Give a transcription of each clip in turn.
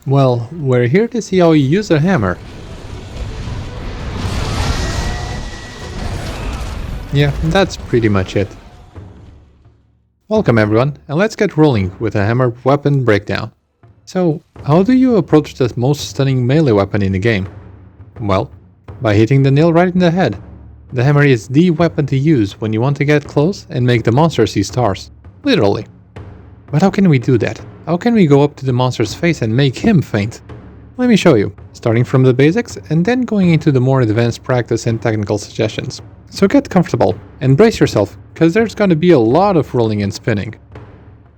Well, we're here to see how you use a hammer. Yeah, that's pretty much it. Welcome everyone, and let's get rolling with a hammer weapon breakdown. So, how do you approach the most stunning melee weapon in the game? Well, by hitting the nail right in the head. The hammer is the weapon to use when you want to get close and make the monster see stars. Literally. But how can we do that? How can we go up to the monster's face and make him faint? Let me show you, starting from the basics and then going into the more advanced practice and technical suggestions. So get comfortable and brace yourself, cause there's gonna be a lot of rolling and spinning.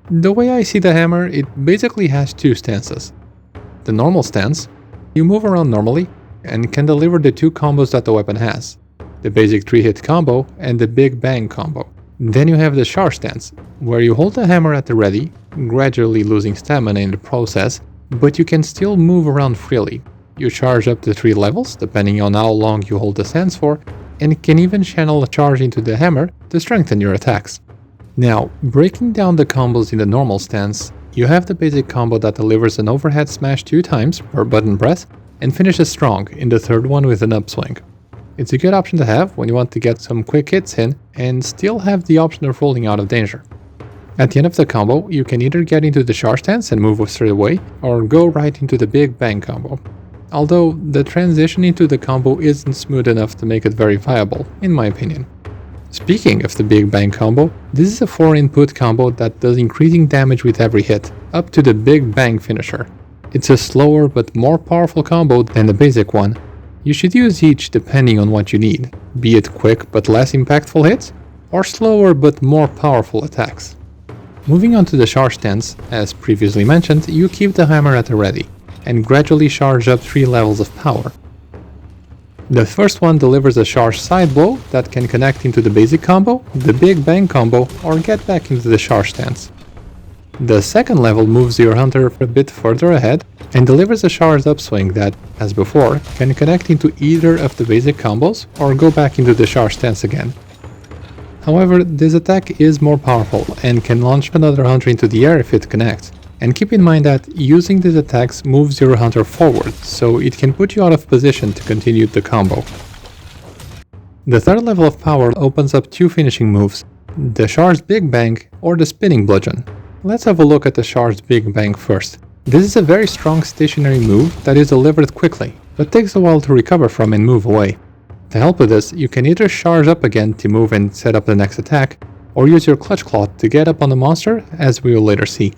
The way I see the hammer, it basically has two stances. The normal stance, you move around normally and can deliver the two combos that the weapon has. The basic 3-hit combo and the big bang combo. Then you have the charge stance, where you hold the hammer at the ready, gradually losing stamina in the process, but you can still move around freely. You charge up to 3 levels, depending on how long you hold the stance for, and can even channel a charge into the hammer to strengthen your attacks. Now, breaking down the combos in the normal stance, you have the basic combo that delivers an overhead smash 2 times per button press and finishes strong in the third one with an upswing. It's a good option to have when you want to get some quick hits in and still have the option of rolling out of danger. At the end of the combo, you can either get into the charge stance and move straight away, or go right into the big bang combo. Although the transition into the combo isn't smooth enough to make it very viable, in my opinion. Speaking of the big bang combo, this is a 4-input combo that does increasing damage with every hit, up to the big bang finisher. It's a slower but more powerful combo than the basic one. You should use each depending on what you need, be it quick but less impactful hits, or slower but more powerful attacks. Moving on to the charge stance, as previously mentioned, you keep the hammer at the ready, and gradually charge up 3 levels of power. The first one delivers a charge side blow that can connect into the basic combo, the big bang combo, or get back into the charge stance. The second level moves your hunter a bit further ahead and delivers a charged upswing that, as before, can connect into either of the basic combos or go back into the charge stance again. However, this attack is more powerful and can launch another hunter into the air if it connects. And keep in mind that using these attacks moves your hunter forward, so it can put you out of position to continue the combo. The third level of power opens up 2 finishing moves, the charged big bang or the spinning bludgeon. Let's have a look at the charged big bang first. This is a very strong stationary move that is delivered quickly, but takes a while to recover from and move away. To help with this, you can either charge up again to move and set up the next attack, or use your clutch claw to get up on the monster, as we will later see.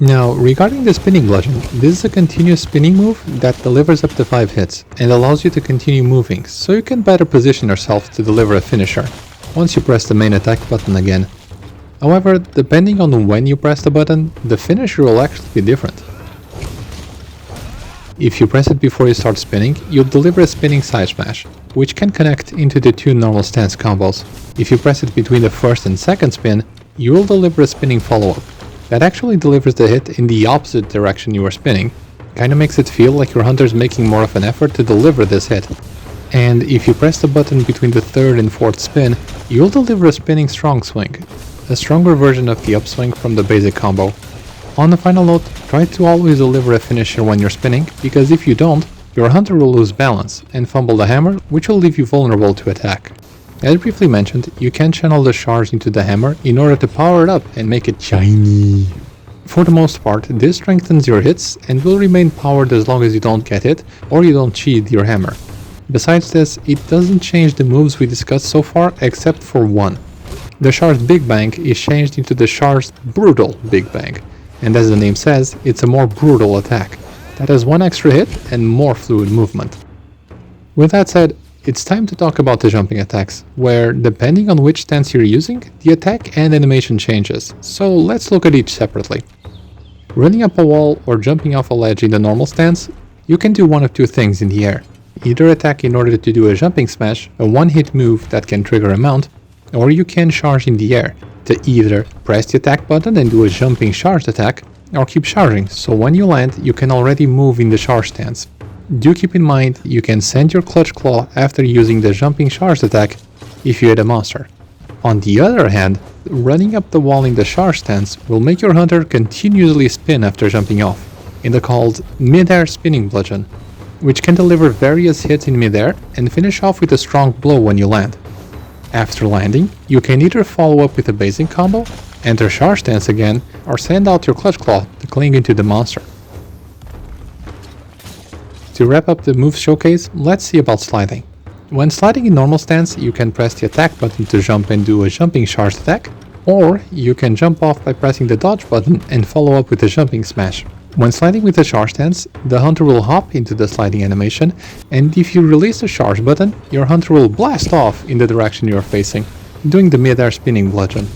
Now, regarding the spinning bludgeon, this is a continuous spinning move that delivers up to 5 hits and allows you to continue moving, so you can better position yourself to deliver a finisher, once you press the main attack button again. However, depending on when you press the button, the finisher will actually be different. If you press it before you start spinning, you'll deliver a spinning side smash, which can connect into the 2 normal stance combos. If you press it between the first and second spin, you will deliver a spinning follow-up. That actually delivers the hit in the opposite direction you are spinning. Kinda makes it feel like your hunter's making more of an effort to deliver this hit. And if you press the button between the third and fourth spin, you'll deliver a spinning strong swing, a stronger version of the upswing from the basic combo. On the final note, try to always deliver a finisher when you're spinning, because if you don't, your hunter will lose balance and fumble the hammer, which will leave you vulnerable to attack. As briefly mentioned, you can channel the charge into the hammer in order to power it up and make it shiny. For the most part, this strengthens your hits and will remain powered as long as you don't get hit or you don't cheat your hammer. Besides this, it doesn't change the moves we discussed so far except for one. The charged big bang is changed into the charged brutal big bang, and as the name says, it's a more brutal attack that has 1 extra hit and more fluid movement. With that said, it's time to talk about the jumping attacks, where, depending on which stance you're using, the attack and animation changes, so let's look at each separately. Running up a wall or jumping off a ledge in the normal stance, you can do one of 2 things in the air. Either attack in order to do a jumping smash, a 1-hit move that can trigger a mount, or you can charge in the air, to either press the attack button and do a jumping charged attack, or keep charging, so when you land, you can already move in the charge stance. Do keep in mind, you can send your clutch claw after using the jumping charged attack if you hit a monster. On the other hand, running up the wall in the charge stance will make your hunter continuously spin after jumping off. in the called mid-air spinning bludgeon, which can deliver various hits in mid-air and finish off with a strong blow when you land. After landing, you can either follow up with a basic combo, enter charge stance again, or send out your clutch claw to cling into the monster. To wrap up the move showcase, let's see about sliding. When sliding in normal stance, you can press the attack button to jump and do a jumping charge attack, or you can jump off by pressing the dodge button and follow up with a jumping smash. When sliding with the charge stance, the hunter will hop into the sliding animation, and if you release the charge button, your hunter will blast off in the direction you are facing, doing the mid-air spinning bludgeon.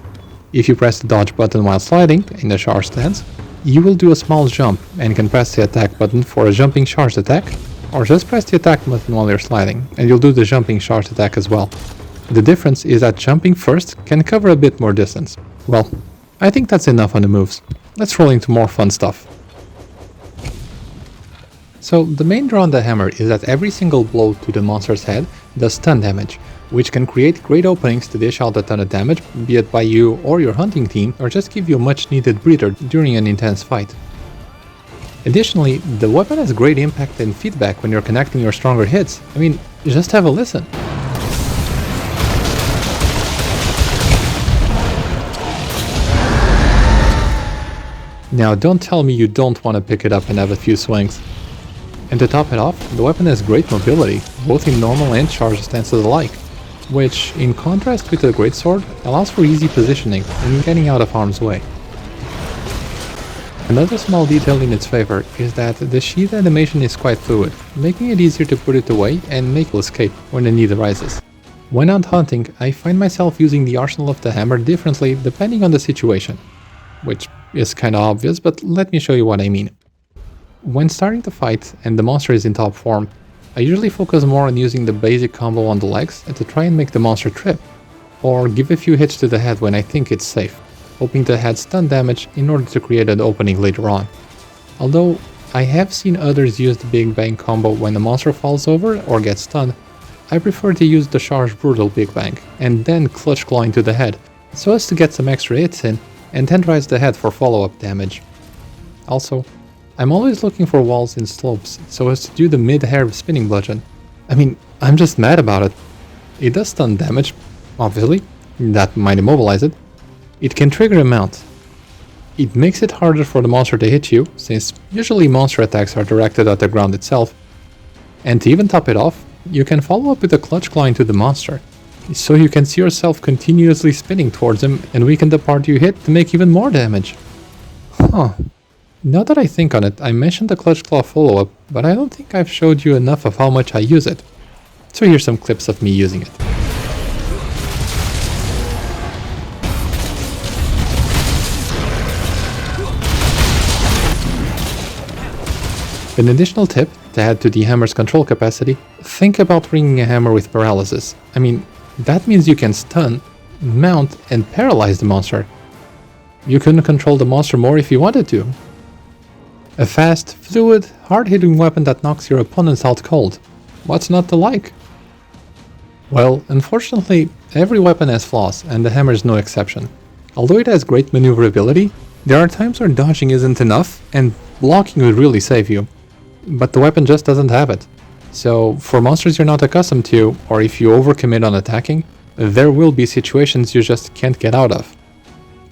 If you press the dodge button while sliding, in the charge stance, you will do a small jump and can press the attack button for a jumping charge attack, or just press the attack button while you're sliding, and you'll do the jumping charge attack as well. The difference is that jumping first can cover a bit more distance. Well, I think that's enough on the moves. Let's roll into more fun stuff. So the main draw on the hammer is that every single blow to the monster's head does stun damage, which can create great openings to dish out a ton of damage, be it by you or your hunting team, or just give you a much needed breather during an intense fight. Additionally, the weapon has great impact and feedback when you're connecting your stronger hits. I mean, just have a listen. Now don't tell me you don't want to pick it up and have a few swings. And to top it off, the weapon has great mobility, both in normal and charge stances alike, which, in contrast with the greatsword, allows for easy positioning and getting out of harm's way. Another small detail in its favor is that the sheath animation is quite fluid, making it easier to put it away and make it escape when the need arises. When out hunting, I find myself using the arsenal of the hammer differently depending on the situation, which is kinda obvious, but let me show you what I mean. When starting the fight and the monster is in top form, I usually focus more on using the basic combo on the legs to try and make the monster trip, or give a few hits to the head when I think it's safe, hoping to add stun damage in order to create an opening later on. Although I have seen others use the Big Bang combo when the monster falls over or gets stunned, I prefer to use the Charge Brutal Big Bang and then clutch claw into the head, so as to get some extra hits in and tenderize the head for follow-up damage. Also, I'm always looking for walls and slopes so as to do the mid-air spinning bludgeon. I mean, I'm just mad about it. It does stun damage, obviously, that might immobilize it. It can trigger a mount. It makes it harder for the monster to hit you, since usually monster attacks are directed at the ground itself. And to even top it off, you can follow up with a clutch claw into the monster, so you can see yourself continuously spinning towards him and weaken the part you hit to make even more damage. Huh. Now that I think on it, I mentioned the clutch claw follow-up, but I don't think I've showed you enough of how much I use it. So here's some clips of me using it. An additional tip to add to the hammer's control capacity, think about ringing a hammer with paralysis. I mean, that means you can stun, mount, and paralyze the monster. You couldn't control the monster more if you wanted to. A fast, fluid, hard-hitting weapon that knocks your opponents out cold. What's not to like? Well, unfortunately, every weapon has flaws, and the hammer is no exception. Although it has great maneuverability, there are times where dodging isn't enough, and blocking would really save you. But the weapon just doesn't have it. So, for monsters you're not accustomed to, or if you overcommit on attacking, there will be situations you just can't get out of.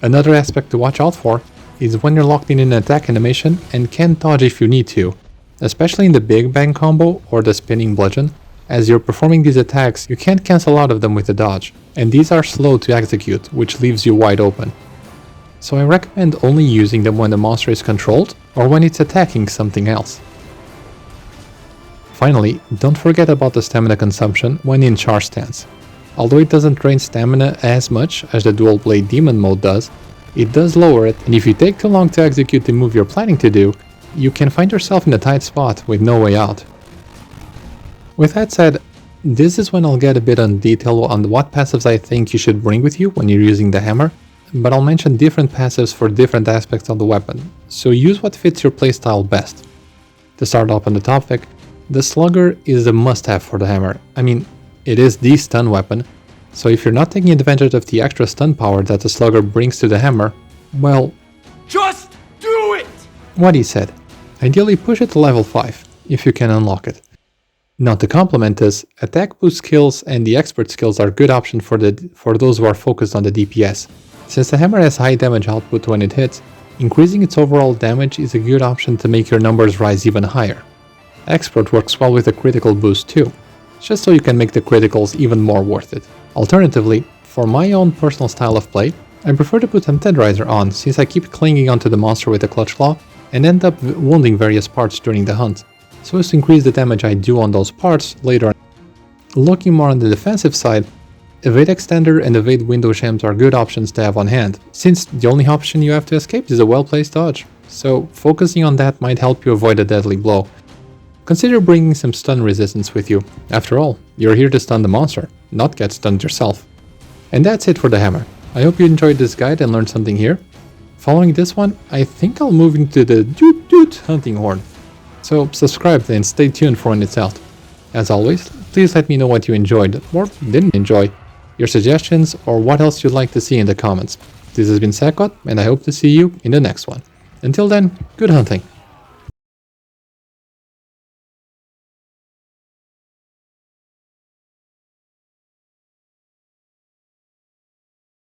Another aspect to watch out for is when you're locked in an attack animation and can't dodge if you need to, especially in the Big Bang combo or the spinning bludgeon. As you're performing these attacks, you can't cancel out of them with a dodge, and these are slow to execute, which leaves you wide open. So I recommend only using them when the monster is controlled or when it's attacking something else. Finally, don't forget about the stamina consumption when in charge stance. Although it doesn't drain stamina as much as the dual blade demon mode does, it does lower it, and if you take too long to execute the move you're planning to do, you can find yourself in a tight spot with no way out. With that said, this is when I'll get a bit on detail on what passives I think you should bring with you when you're using the hammer, but I'll mention different passives for different aspects of the weapon, so use what fits your playstyle best. To start off on the topic, the slugger is a must-have for the hammer. I mean, it is the stun weapon, so if you're not taking advantage of the extra stun power that the slugger brings to the hammer, well... just do it! What he said. Ideally push it to level 5, if you can unlock it. Now to complement this, attack boost skills and the expert skills are good options for those who are focused on the DPS. Since the hammer has high damage output when it hits, increasing its overall damage is a good option to make your numbers rise even higher. Expert works well with a critical boost too, just so you can make the criticals even more worth it. Alternatively, for my own personal style of play, I prefer to put Tenderizer on since I keep clinging onto the monster with a clutch claw and end up wounding various parts during the hunt, so as to increase the damage I do on those parts later on. Looking more on the defensive side, Evade Extender and Evade Window Shams are good options to have on hand, since the only option you have to escape is a well-placed dodge, so focusing on that might help you avoid a deadly blow. Consider bringing some stun resistance with you. After all, you're here to stun the monster, not get stunned yourself. And that's it for the hammer. I hope you enjoyed this guide and learned something here. Following this one, I think I'll move into the doot doot hunting horn. So subscribe and stay tuned for when it's out. As always, please let me know what you enjoyed or didn't enjoy, your suggestions, or what else you'd like to see in the comments. This has been Sekot, and I hope to see you in the next one. Until then, good hunting!